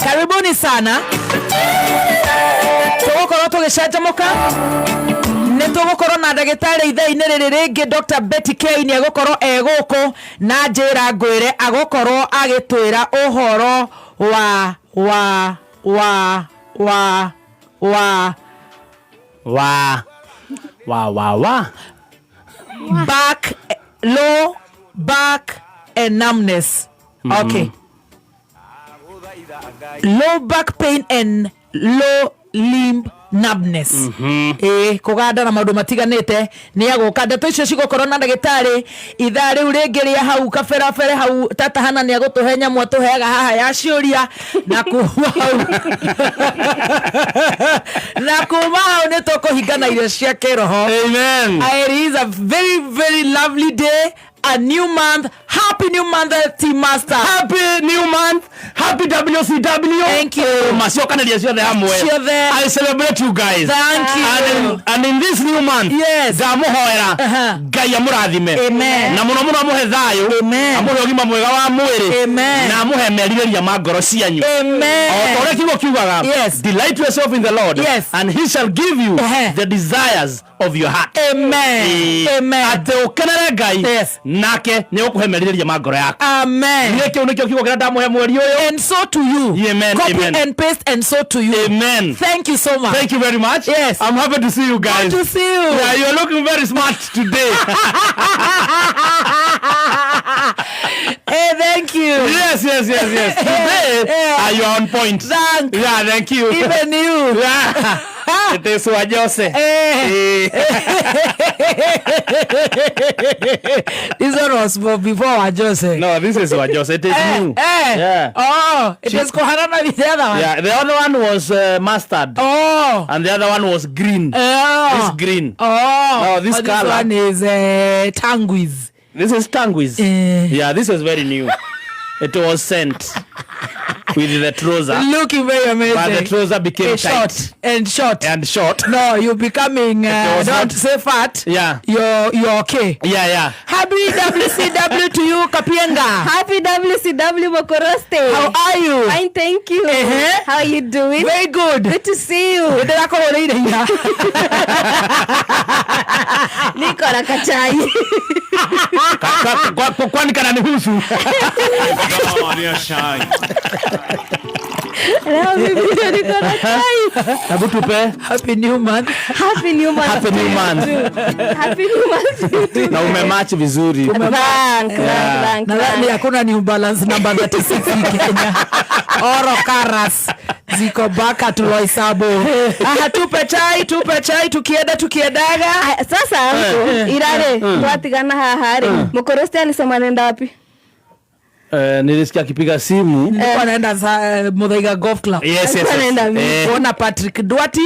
Karibuni sana. Tugokoro tugicanjamuka. Nitugokoro na ndagitari ithaa-ini riri ringi Dr. Betty K ni agokoro eguku na njira ngwire agokoro agitwira uhoro wa back, low back and numbness. Okay. Low back pain and low limb numbness. Kuganda na maundu matiganite ni aguka ndeto icio cigokoro na ndagitari ithaa riu ringi ria hau kaberabere hau tatahana ni agutuhe nyamu atuheaga haha ya ciuria na kuma hau na kuma hau ni tukuhingana irio cia kiroho. Amen. It is a very very lovely day, a new month. Happy new month, Team Master. Happy new month. Happy WCW. Thank you. Masiokanaria ciothe hamwe. I celebrate you guys. Thank you. And in this new month, yes, ndamuhoera Ngai amurathime. Amen. Na muno muno amuhe thayu. Amen. Amuhe ugima mwega wa mwiri. Amen. Na amuhe merirĩria ma ngoro cianyu. Amen. Otore kiugo kiugaga. Yes. Delight yourself in the Lord. Yes. And he shall give you the desires of your heart. Amen. Amen. Ate ukenere Ngai. Yes. Nake ni ukuhe merirĩria ma ngoro yaku. Amen. Nikio kiugo kira ndamuhe mweri uyu. And so to you. Amen. Copy Amen. and paste and so to you. Amen. Thank you so much. Thank you very much. Yes. I'm happy to see you guys. Good to see you. Yeah, you're looking very smart today. Hey, thank you. Yes. Today, you are on point. Thank you. Even you. Yeah. It is Wajose. This one was before Wajose. No, this is Wajose. It is new. Yeah. Oh, it is Kohanana with the other one. Yeah, the other one was mustard. Oh. And the other one was green. Oh. This green. Oh. No, this color. This one is tanguis. This is tanguis. Yeah, this is very new. It was sent with the trouser. Looking very amazing. But the trouser became short and short. And short. No, you're becoming don't say fat. Yeah. You're okay. Yeah. Happy WCW to you, Kapienga. Happy WCW Mokoroste. How are you? Fine, thank you. How are you doing? Very good. Good to see you. Niko na kachai. Kwani kana nihusu? No, ni ashai. Leo mimi niko na chai. Hebu tupe. Happy new month. Happy new month. Happy new month. Happy new month. Na umematch vizuri. Thank. Nadhani hakuna new balance number 36 Kenya. Oro karas. Ziko baka tuloisabu. Tupe chai tukiedaga. Sasa irare twatigana hahari. Mokoroste alisema nenda wapi? Nilisikia akipiga simu. Wanaenda Muthaiga Golf Club. Yes. Kuona Patrick Duati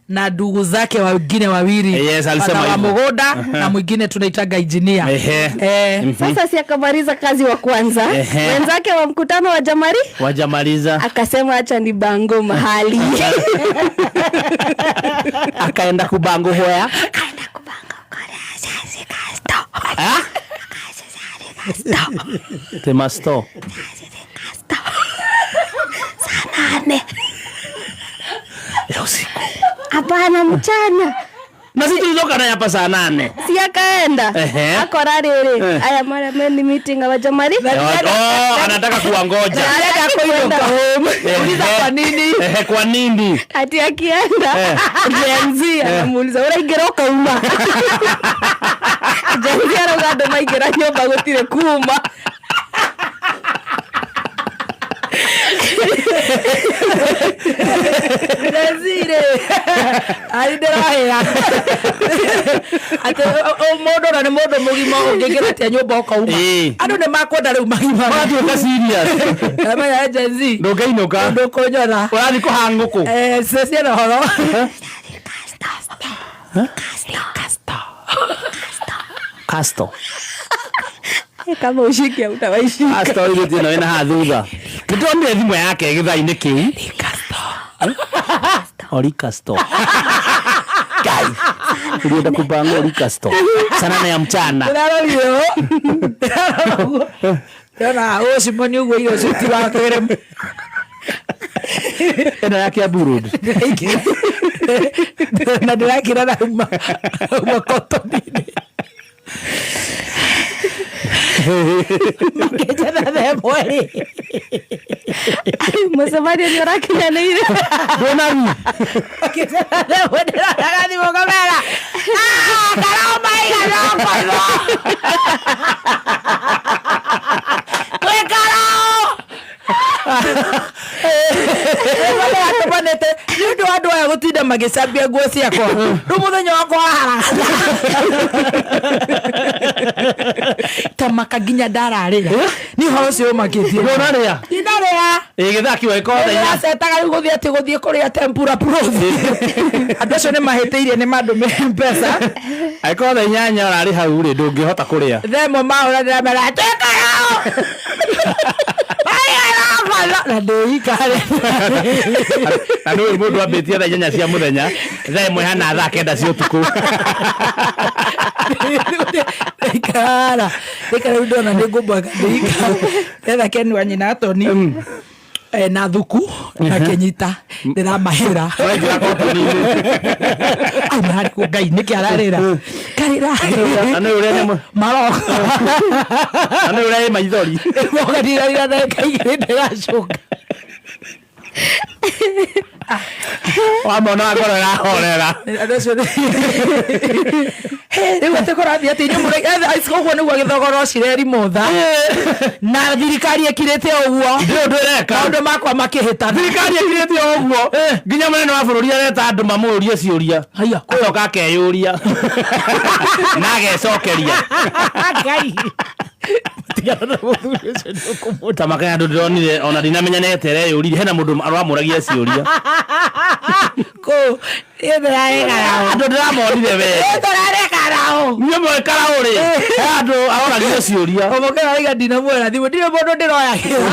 na ndugu zake wengine wawili. Yes, alisema hivyo. Mugoda na mwingine tunaitaga engineer. Sasa si akamaliza kazi wa kwanza. Wenzake wa mkutano wajamaliza. Akasema acha ni bango mahali. Akaenda kubango hoya. Temasto. Sanane. Ya usiku. Hapana mchana. Na sisi tulizoka na hapa saa 8. Si akaenda. Akora rere. Aya mara meni meeting awajamari. Anataka kuangoja. Uliza kwa nini? Kwa nini? Ati akienda. Jenzi anamuuliza uraingeroka uma. Jenzi arogado maigera nyumba gutire kuma. Nazire. Alideraia. Ate modo na modo mugima ungegera ati nyumba okauma. Andu ne makwenda riu magima. Watu waka serious. Kama ya Jenzi. Ndogainoka. Ndokonyora. Urathi kuhanguku. Sisi na horo. Casto. Kama ushiki utawaishi. Casto ile tena ina hadhuga. Tutombe thimu yake githaini kiu. Casto. Kai. Ulienda kupanga Casto. Sana ya mchana. Nalio. Tena Simoni ugo hiyo siti wa kere. ena yake Burud na ndĩrakĩra na makotoni-inĩ makĩnjana themwe-rĩ mũcemanio nĩ ũrakinyanĩire ndũnaru makĩnjana themwe ndĩraraga thimũ kamera karoma iganokono twĩkarao atumanĩte nĩ ũndũ wa andũ aya gũtinda magĩcambia nguo ciakwa rĩu mũthenya wakwa waharagana tamaka nginya ndararĩra nĩ ũhoro ũcio ũmakĩtie ndũnarĩa inarĩa gĩthakiwa ĩkothenya acetaga rĩu gũthiĩ kũrĩa tempura prothi andũ acio nĩ mahĩtĩirie nĩ mandũ mbeca aikothe nyanya ũrarĩ hau rĩ ndũngĩhota kũrĩa themo mahũranĩra mera twĩkarao na ndĩikare na nĩ mũndũ ambĩtie thaa 8 cia mũthenya thaa 1 hana thaa 9 cia ũtukũ ndĩikara rĩu ndona nĩ ngũmbũaga ndĩikara etha Ken wa nyina Atoni na thuku na Kenyita ndĩramahĩra au mararĩkwo Ngai nĩkĩ ararĩra karĩra nĩ ũrĩa maroka nĩ ũrĩa maithori moganirĩra na kaigĩrĩ ndĩracoka wamona ngoro ĩrahorera andũ acio rĩu atĩ kũrathiĩ atĩ ũguo nĩguo gĩthogoro cireri motha na thirikari ĩkirĩte ũguo maũndũ makwa makĩhĩtana thirikari ĩkirĩte ũguo nginya mũnene wa bũrũri areta andũ mamũũrie ciũria kwĩyoka akeyũria na agecokeria Ngai tamakaya andũ ndĩronire ona ndinamenya netere yũrire hena mũndũ aramũragia ciũria kũ ĩtheraĩgarao andũ ndĩramonire we ĩtheraĩgarao niĩ mwĩkarao rĩ andũ aroragia ciũria omokera iga ndinamwĩra thimũ ndirĩ mũndũ ndĩroyagĩra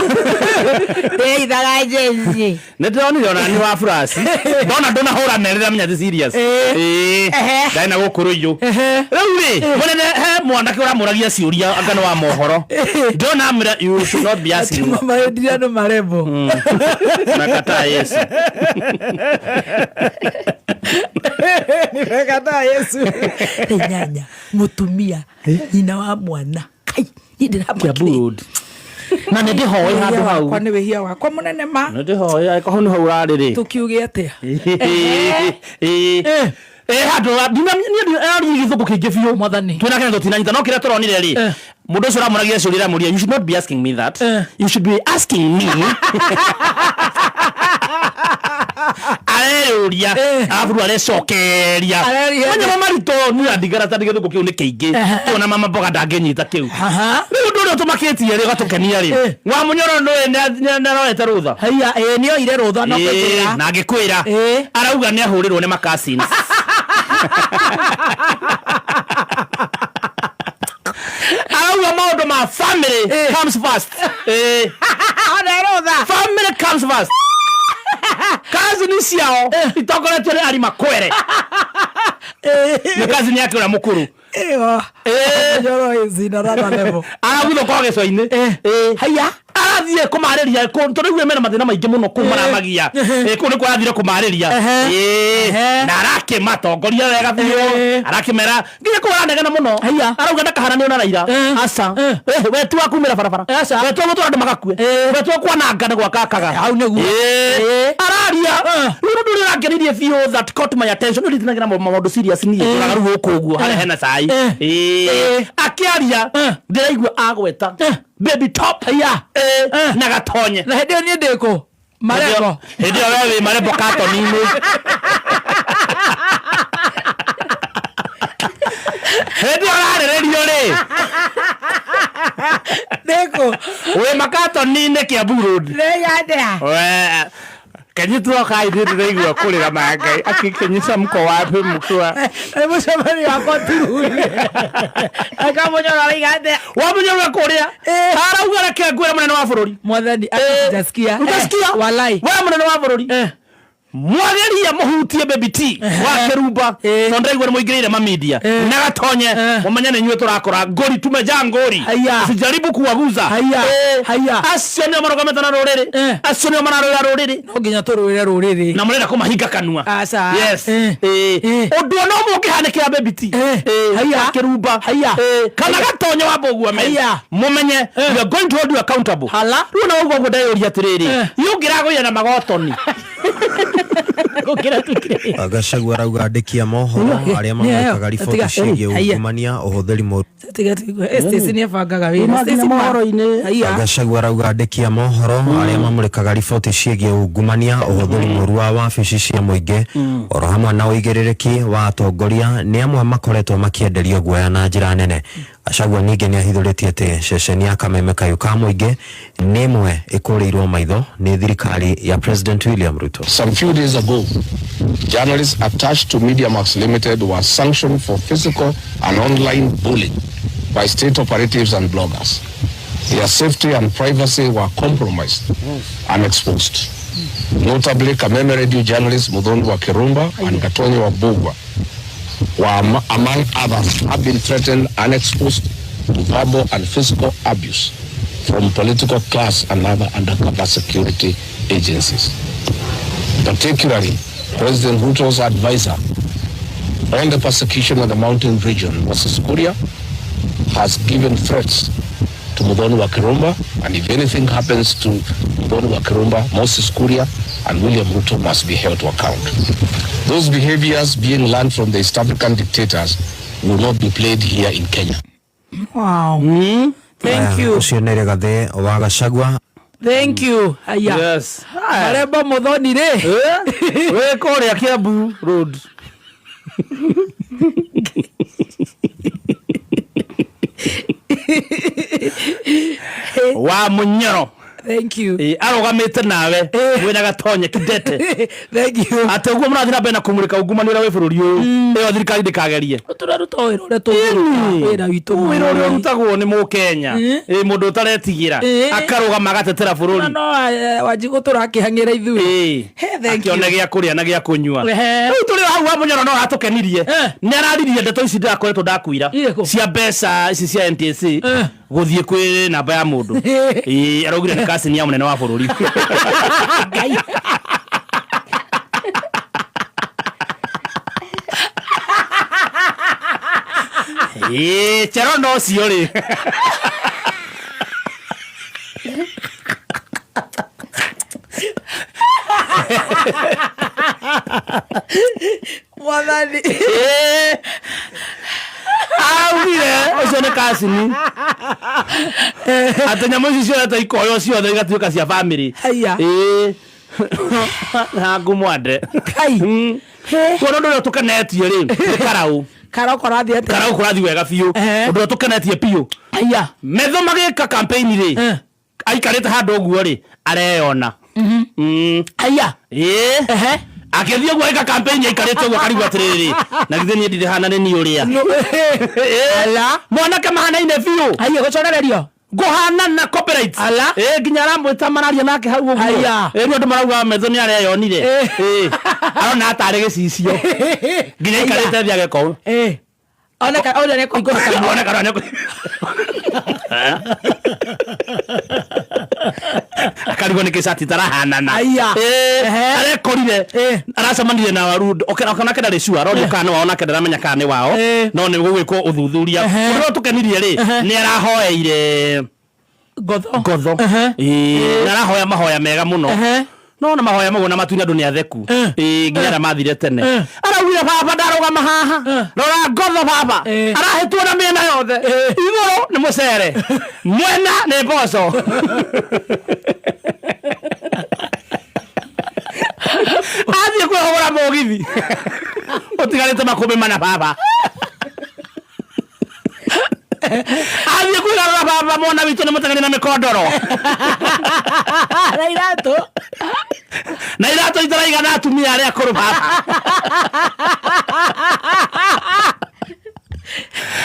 ndĩithaga Jesse nĩ ndĩronire ona ni wa flash ndona ndũnahũrana rĩrĩa menya ti serious ndaĩ na gũkũ rũiyũ rĩu rĩ mũnene he mwanake ũramũragia ciũria anga nĩ wa mohoro ndona amĩra you should not be asking maendia no marembo nakataa Yesu nikataa Yesu nyanya mutumia nyina wa mwana kai ndĩramũkia Burud na nĩ ndĩhoĩ handũ hau kwa nĩ wĩhia wakwa mũnene ma nĩ ndĩhoĩ akorwo nĩ hau rarĩ rĩ tukiuge atĩa handũ ndinamenya gĩthũngũ kĩingĩ biũ mwathani twĩna kenya tũtinanyita no kĩrĩa tũronire rĩ mũndũ ũcio ũramũragia ciũria ĩramũria you should not be asking me that you should be asking me areyũria arabu arecokeria manyama maritũ niĩ andigara ta gĩthũngũ kĩu nĩ kĩingĩ tuona mama mboga ndangĩnyita kĩu rĩu ũndũ ũrĩa ũtũmakĩtie rĩ ũgatũkenia rĩ wa mũnyoro nĩaroete rũtha haiya nĩoire rũtha no kwĩra na ngĩkwĩra arauga nĩ ahũrĩrwo nĩ makasins arauga maũndũ ma family comes first family comes first kazi ni ciao itokoretwo nĩ ari makwere nĩ kazi ni yake ũrĩa mũkũrũ njoro izina rada level aragutho kwa gĩco-inĩ haiya arathiĩ kũmarĩria tondũ rĩu mena mathĩna maingĩ mũno kũu maramagia kũu nĩ kwarathire kũmarĩria na arakĩmatongoria wega biũ arakĩmera nginya kũu aranegena mũno arauga ndakaharanio na Raila aca we tu wakumĩra barabara we tu gũtwara andũ magakue we tu kwananga nĩ gwakakaga hau nĩguo araria rĩu ndũrĩ ũrangenirie biũ that caught my attention nĩ ndĩtinagĩra maũndũ serious niĩ tũraga rĩu gũkũ ũguo harĩa hena cai akĩaria ndĩraigua agweta baby top haiya na gatonye na hĩndĩ ĩyo niĩ ndĩkũ marembo hĩndĩ ĩyo we wĩ marembo katoni-inĩ hĩndĩ ĩyo ũrarĩrĩrio rĩ ndĩkũ wĩ makatoni-inĩ kĩa Burud nĩyandĩa kenyitwokai ndĩraigua kũrĩra mangai akĩkenyisa mko wapi mkua nĩ mũcemanio wakwa tururi akamunyora araiga atĩa wamunyora kũrĩa arauga reke ngwĩre mũnene wa bũrũri mwathani utasikia walai wewe mũnene wa bũrũri mwageria muhutie baby T wa Kirumba tondegwe muingirire ma media na gatonye mumenye ni nywe turakora ngori tumeja ngori sijaribu kuwaguza haya acio ni marogameta na ruriri acio ni mararura ruriri no nginya tururire ruriri na murenda kumahinga kanua yes undu no mukihanikira baby T haya Kirumba kana gatonye wa bogu ame mumenye you are going to hold you accountable runa ugo gudayoria tiriri yungirago yana magotoni Gachagua rauga andikia mohoro aria mamwikaga riboti ciĩgiĩ ungumania ũhũthĩri mũru. Gachagua rauga andikia mohoro aria mamwikaga riboti ciĩgiĩ ungumania ũhũthĩri mũru wa wabici cia mũingĩ oro hamwe na ũigĩrĩrĩki wa atongoria nĩ amwe makoretwo makĩenderio guoya na njĩra nene. Gachagua ningĩ nĩ ahithũrĩtie atĩ ceceni ya Kameme Kayũ ka mũingĩ nĩ ĩmwe ĩkũrĩirwo maitho nĩ thirikari ya President William Ruto. Some few days ago, journalists attached to Media Max Limited were sanctioned for physical and online bullying by state operatives and bloggers. Their safety and privacy were compromised and exposed. Notably, Kameme Radio journalists Muthoni wa Kirumba and Gatonye wa Bogwa were, among others, have been threatened and exposed to verbal and physical abuse from political class and other undercover security agencies. Particularly, President Ruto's advisor on the persecution of the mountain region, Moses Kuria, has given threats to Muthoni wa Kirumba, and if anything happens to Muthoni wa Kirumba, Moses Kuria and William Ruto must be held to account. Those behaviors being learned from the East African dictators will not be played here in Kenya. Wow. Thank you. Usionere gathe wa Gachagua. Thank you. Aya. Yes. Marembo Muthoni re. We kore Kiambu Road. Wa munyoro. Thank you. Arogamete nawe wena gatonye kidete. Thank you. Ateguo murathira bena kumurika ugumanira we bururi uyu. Eyo thirikari ndikagerie. Turaruta wira uria tuwira witu. Wira uria rutagwo ni Mukenya. Mundu utaretigira akarugama gatetera bururi. No wajigo turakihangira ithui. Thank you. Akione gya kuria na gya kunywa. Riu tuli hau wa munyoro no atukenirie. Ni araririe ndeto ici ndakoretwo ndakwira. Cia mbeca ici cia NTSA guthie kwi namba ya mundu. Araugire ni kasini ya munene wa bururi. Chero no ciori. Mwathani. Ocio nĩ kasini atenya mũici ciothe ta ikoyo ciothe igatuĩka cia family na ngumwande kuona ũndũ ũrĩa tũkenetie rĩ nĩ Karau Karau kũrathi wega biũ ũndũ ũrĩa tũkenetie biũ metho magĩka campaign rĩ aikarĩte handũ ũguo rĩ areyona akethia gwa ika campaign ya ikarete gwa karigwa atiriri na githe ni ndire hana ni uria ala mwana kama hana ine biu aiye guconererio gohana na copyright ala nginya ramwita mararia nake hau uguo ni andu marauga metho ni areyonire arona atare gicicio nginya ikarete thia geko ona ne ko igora kana akarigwo nä kä cati tarahanana arekorire aracemanire na waru okana kenda rä cua rondu kana wao nake ndaramenya kana nä wao no nä gå gwä kwo å thuthuria å rä tå kenirie rä nä arahoeire ngotho nä arahoya mahoya mega må no no na mahoya mago na matunya andu ni atheku nginya mathire tene araugire baba ndarugama haha rora ngotho baba arahetwo na mena yothe iguru ni mucere mwena ni mboco athie kwehora mogithi utigarite makumbi mana baba athie kwehora baba mwana witu ni mutagani na mikondoro na irato itaraiga na atumia aria akuru baba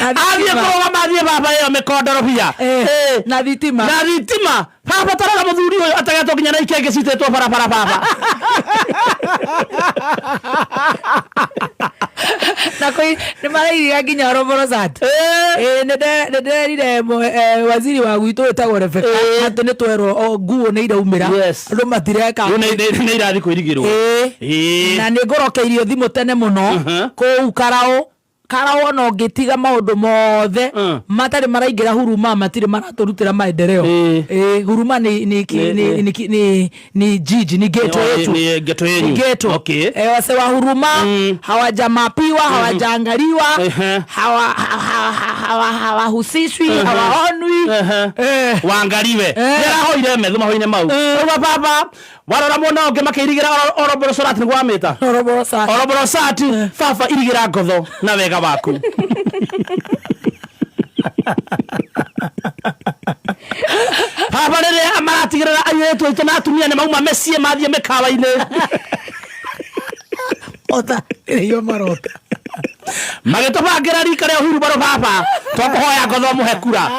athie kurugama athie baba iyo mikondoro bia na thitima baba taraga muthuri uyu atagetwo nginya na ikenge citetwo barabara baba na koi nĩ marairiga nginya Oroborosat nĩnderire waziri wa gwitũ wĩtagwo Rebeka atĩ nĩ twerwo nguo nĩ iraumĩra andũ matireka nĩ irathi kwĩrigĩrwo na nĩ ngorokeirio thimũ tene mũno kũu Karao no ngĩtiga maũndũ mothe matarĩ maraingĩra Huruma matirĩ maratũrutĩra maendeleo Huruma ni jiji ni geto yetu ni geto wase wa Huruma hawajamapiwa hawajaangaliwa hawahusishwi hawaonwi waangaliwe nĩarahoire metho mahoine mau baba warora mwana ũngĩ makĩirigĩra Oroborosat nĩ gwamĩta Oroborosat baba irigĩra ngotho na wega waku baba rĩrĩa maratigĩrĩra airĩtu aitũ na atumia nĩ mauma mecie mathiĩ mĩkawa-inĩ ota iyo marota magĩtũbangĩra rika rĩa Uhuru baba twakũhoya ngotho mũhe kura